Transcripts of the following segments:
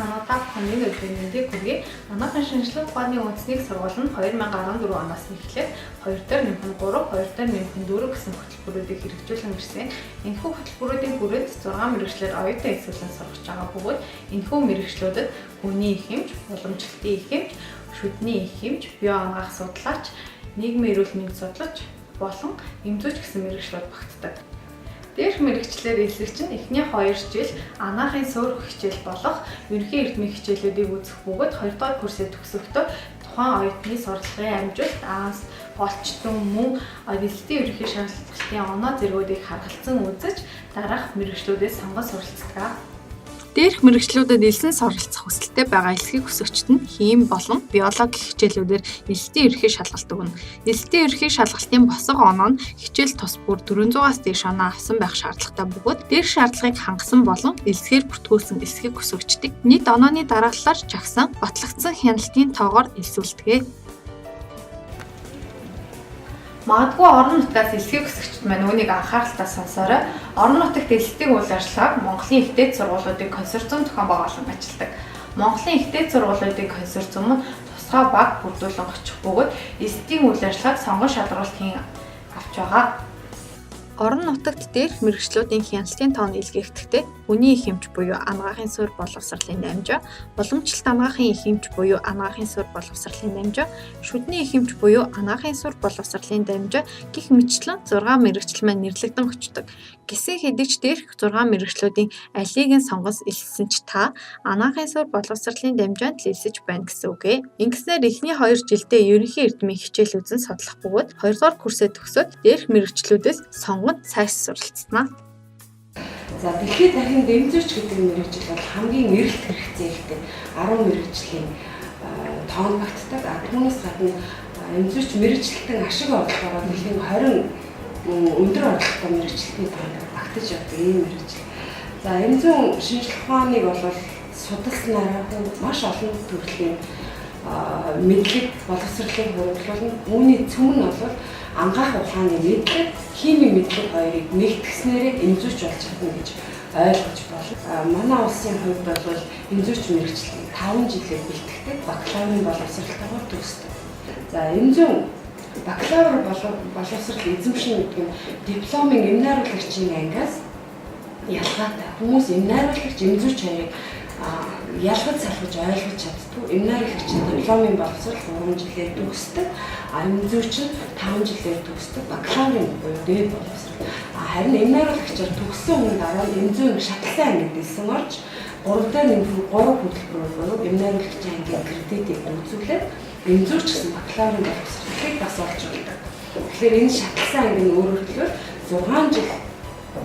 санаа та бүхэн энэ өдрийн мэндийг хүргэе. Манайхан шинжлэх ухааны үндэсний сургууль нь 2014 оноос эхлээд 2 дахь нэмэх 3, 2 дахь нэмэх 4 гэсэн хөтөлбөрүүдийг хэрэгжүүлэн ирсэн. Энэхүү хөтөлбөрүүдийн хүрээнд 6 мэргэжлээр оюутан эсвэлэн сургаж байгаа бөгөөд энэхүү мэргэжлүүдэд хүний их хэмж, уламжлалтын их хэмж, шүдний их хэмж, био анагаах судлаач, нийгмийн эрүүл мэндийн судлаач болон эмзүүч гэсэн мэргэжлүүд багтдаг. Дээрх мэргэжлэр эсрэг чинь эхний 2 жил анагаахын суурь хичээл болох ерөнхий эрдмийн хичээлүүдийг үзэх бөгөөд 2 дугаар курсээ төгсөхдөө тухайн оюутны сурлагын амжилт, голчтон мөн эзэлтийн ерөнхий шалгалтын оноо зэргүүдийг харгалзан үзэж дараах мэргэжлүүдээс сонгож суралцдаг. Дээрх мэргэжлүүдэд элсэн суралцах хүсэлтэй байгаа элсгийн хүсэгчид нь хим болон биологи хичээлүүдээр элсдийн ерөнхий шалгалт өгнө. Элсдийн ерөнхий шалгалтын босго оноо нь хичээл тус бүр 400-аас дээш оноо авсан байх шаардлагатай бөгөөд дээрх шаардлагыг хангасан болон элсгээр бүртгүүлсэн элсгийг хүсэгчдийг нийт онооны дарааллаар жагсан батлагдсан хяналтын тоогоор элсүүлдэг. Магадгүй орон нутгаас элсгийг хүсэгчид маань үүнийг анхааралтай сонсоорой. Орон нутагт элсдийн үйл ажиллагааг Монголын ихтэй сургуулиудын консорциум зохион байгуулан ажилладаг. Монголын ихтэй сургуулиудын консорциум нь тусгай баг бүрдүүлэн очих бөгөөд элсдийн үйл ажиллагааг сонгон шалгаруулалт хийн авч байгаа. Орон нутагт дээрх мэргэжлүүдийн хяналтын тоон илгээхдэгтээ хүний их хэмж буюу анагаахын суурь боловсролын дамжаа, уламжлалт анагаахын их хэмж буюу анагаахын суурь боловсролын дамжаа, шүдний их хэмж буюу анагаахын суурь боловсролын дамжаа гэх мэтчлэн 6 мэргэжил маань нэрлэгдэн очдог. Гэсэн хэдий ч дээрх 6 мэргэжлүүдийн алийг нь сонгож элссэн ч та анагаахын суурь боловсролын дамжаанд л элсэж байна гэсэн үг ээ. Ингэснээр эхний 2 жилдээ ерөнхий эрдмийн хичээл үзэн судлах бөгөөд 2 дугаар курсээ төгсөөд дээрх мэргэжлүүдээс сонгож цааш суралцснаа. За дэлхийд дахин дэмжүүч гэдэг мэргэжил бол хамгийн эрэлт хэрэгцээтэй 10 мэргэжлийн тоон багтдаг. Түүнээс гадна эмзүүч мэргэжилтэн ашиг орлогоор дэлхийн 20 өндөр орлоготой мэргэжилтний тоон багтаж явдаг ийм мэргэжил. За эмзүүн шинжлэх ухааныг бол судалснараа маш олон төрлийн мэдлэг боловсролыг хөрвүүлнэ. Үүний цөм нь бол ангаах ухааны мэдлэг, химийн мэдлэг хоёрыг нэгтгэснээрээ эмзүүч болж чадна гэж ойлгож байна. Манай улсын хувьд бол эмзүүч мэргэжлийн 5 жилээр бэлтгэдэг бакалаврын боловсролтойгоор төгсдөг. За эмзүүн бакалавр боловсрол эзэмшин гэдэг нь дипломын эм найруулагчийн ангиас ялгаатай. Хүмүүс эм найруулагч эмзүүч хоёрыг ялгаж салгаж ойлгож чаддгүй. Эм найруулагчийн дипломын боловсрол 3 жилээр төгсдөг. Эмзүүч нь 5 жилээр төгсдөг бакалаврын буюу дээд боловсрол. Харин эм найруулагчаар төгссөн хүн дараа эмзүүн шатлсан ангид элсэн орж 3 дахь нэмэх 3 хөтөлбөрөөр буюу эм найруулагчийн ангийн кредитийг үзүүлээд эмзүүч гэсэн бакалаврын боловсролыг бас олж өгдөг. Тэгэхээр энэ шатлсан анги нь өөрөөр хэлбэл 6 жил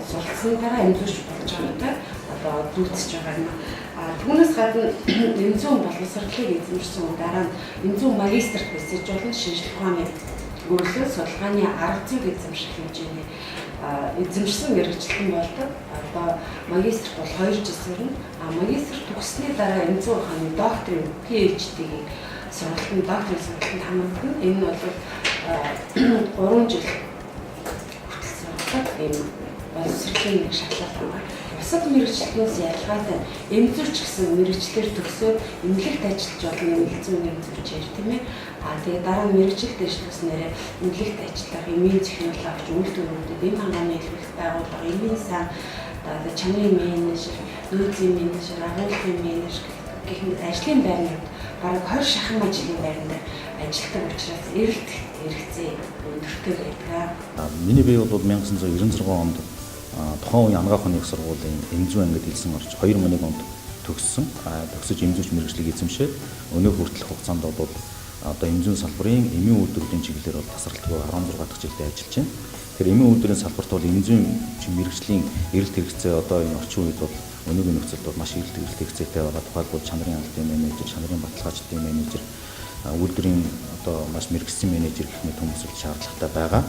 суралцсан дараа эмзүүч болж байгаатай одоо дүүцэж байгаа юм. Түүнээс гадна эмзүүн боловсролыг эзэмшсэн дараа нь эмзүүн магистрт бисэж болон шинжлэх ухааны өргөлөө судалгааны арга зүйг эзэмших хэмжээний эзэмшсэн мэргэжилтэн болдог. Одоо магистр бол 2 жил сурна. Магистр төгссөний дараа эмзүүн ухааны докторийн PhD-ийг сургалтын докторийн сургалтанд хамрагдана. Энэ нь бол 3 жил хүртэл суралцдаг ийм боловсролын нэг шатлал байна. Бусад мэргэжлээс ялгаатай эмзүүч гэсэн мэргэжлэр төгсөөд эмнэлэгт ажиллаж болно эмнэлзүүн эмзүүчээр тийм ээ. Тэгээ дараа нь мэргэжилд ажилласнараа эмнэлэгт ажиллах эмийн технологич үйлдвэрүүдэд эм хангааны хэлбэрт байгууллага эмийн сан одоо чанарын менежер, нөөцийн менежер, агуулгын менежер гэх мэт ажлын байрнууд бараг 20 шахан ажлын байранд ажилладаг учраас эрэлт хэрэгцээ өндөртэй байдаг. Миний бие бол 1996 онд тухайн үеийн анагаах ухааны их сургуулийн эмзүүн ангид элсэн орж 2001 онд төгссөн. Төгсөж эмзүүч мэргэжлийг эзэмшээд өнөө хүртэлх хугацаанд бол одоо эмзүүн салбарын эмийн үйлдвэрийн чиглэлээр бол тасралтгүй 16 дахь жилдээ ажиллаж байна. Тэгэхээр эмийн үйлдвэрийн салбарт бол эмзүүн мэргэжлийн эрэлт хэрэгцээ одоо энэ орчин үед бол өнөөгийн нөхцөлд бол маш эрэлт хэрэгцээтэй байгаа. Тухайлбал чанарын албан менежер, чанарын баталгаажлалын менежер, үйлдвэрийн одоо маш мэргэжсэн менежер гэх мэт хүмүүсүүд шаардлагатай байгаа.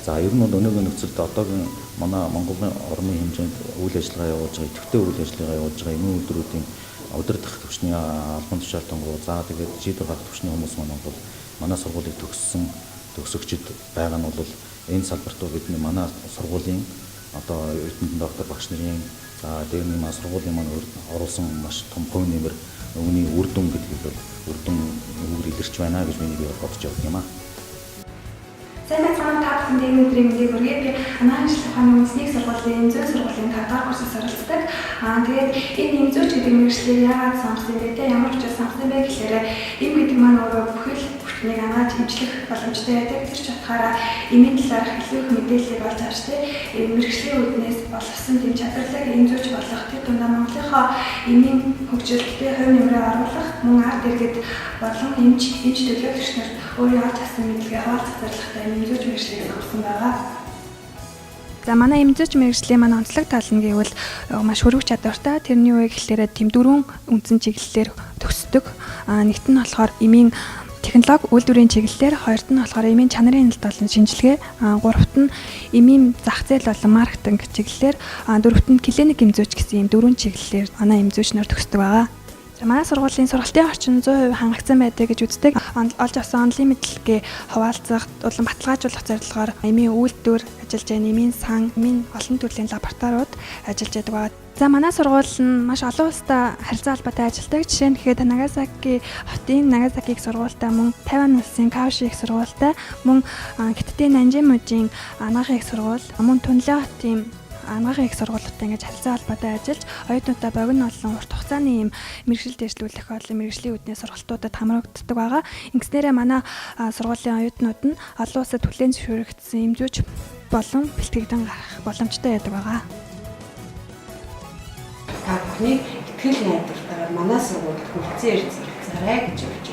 За ер нь бол өнөөгийн нөхцөлд одоогийн манай Монголын орны хэмжээнд үйл ажиллагаа явуулж байгаа, идэвхтэй үйл ажиллагаа явуулж байгаа эмийн үйлдвэрүүдийн удирдах түвшний албан тушаалтангуу за тэгээд шийдвэр гаргах түвшний хүмүүс маань бол манай сургуулийг төгсөгчд байгаа нь бол энэ салбарт бидний манай сургуулийн одоо эрдэмтэн доктор багш нарын За дээр нь маань сургуулийн маань оруулсан маш том хувь нэмэр үүний үр дүн гэдгийг үр дүн үгээр илэрч байна гэж миний бодож явдаг юм аа. Сайн байцгаана та бүхэнд өнөөдрийн мэндийг хүргэе. Би анагаах ажлын ухааны үндэсний сургуулийн эмзэн сургуулийн 5 дахь курсээс оролцдог. Тэгээд энэ эмзүүч гэдэг мэргэжлийг яагаад сонгосон бэ те? Ямар учраас сонгосон бэ гэхээр эм гэдэг маань өөрөө бүхэл бүтнийг анааж хэмжлэх боломжтой байдаг. Тэр ч утгаараа эмийн талаарх илүү их мэдээллийг олж авч те мэргэжлийн үүднээс боловсон тэм чадварлаг эмзүүч болох тэр дундаа Монголынхоо эмийн хөгжилтэй хувь нэмрээ оруулах мөн ард иргэд болон эмч төлөөлөгч нар өөрийн олж авсан мэдлэгээ хуваалцах зорилготой эмзүүч мэргэжлийг сонгосон байгаа. За манай эмзүүч мэргэжлийн маань онцлог тал нь гэвэл маш хөрвөх чадвартай. Тэрний үе гэхлээр тэм 4 үндсэн чиглэлээр төгсдөг. Нэгт нь болохоор эмийн технологи үйлдвэрийн чиглэлээр, хоёрт нь болохоор эмийн чанарын хяналт болон шинжилгээ, гуравт нь эмийн зах зээл болон маркетинг чиглэлээр, дөрөвт нь клиник эмзүүч гэсэн ийм 4 чиглэлээр манай эмзүүч нар төгсдөг байгаа. Манай сургуулийн сургалтын орчин 100% хангагдсан байдаг гэж үздэг. Олж авсан онлын мэдлэгээ хуваалцах, улам баталгаажуулах зорилгоор эмийн үйлдвэр ажиллаж байгаа, эмийн сан, эмийн олон төрлийн лабораториуд ажиллаж байдаг. За манай сургууль нь маш олон улстай харилцаа холбоотой ажилладаг. Жишээ нь гэхэд Нагасаки хотын Нагасаки их сургуультай, мөн Тайван улсын Каоши их сургуультай, мөн Хятадын Нанжин мужийн анагаахын их сургууль, мөн Түнлээ хотын анагаахын их сургуулиудтай ингэж харилцаа холбоотой ажиллаж оюутнуудаа богино болон урт хугацааны ийм мэргэжилд дэвшлүүлэх болон мэргэжлийн үүднээ сургалтуудад хамрагддаг байгаа. Ингэснээрээ манай сургуулийн оюутнууд нь олон улсад хүлээн зөвшөөрөгдсөн эмзүүч болон бэлтгэгдэн гарах боломжтой байдаг байгаа. Та бүхний итгэл найдвартайгаар манай сургуульд хүрэлцэн ирж зарцгаарай гэж хэлж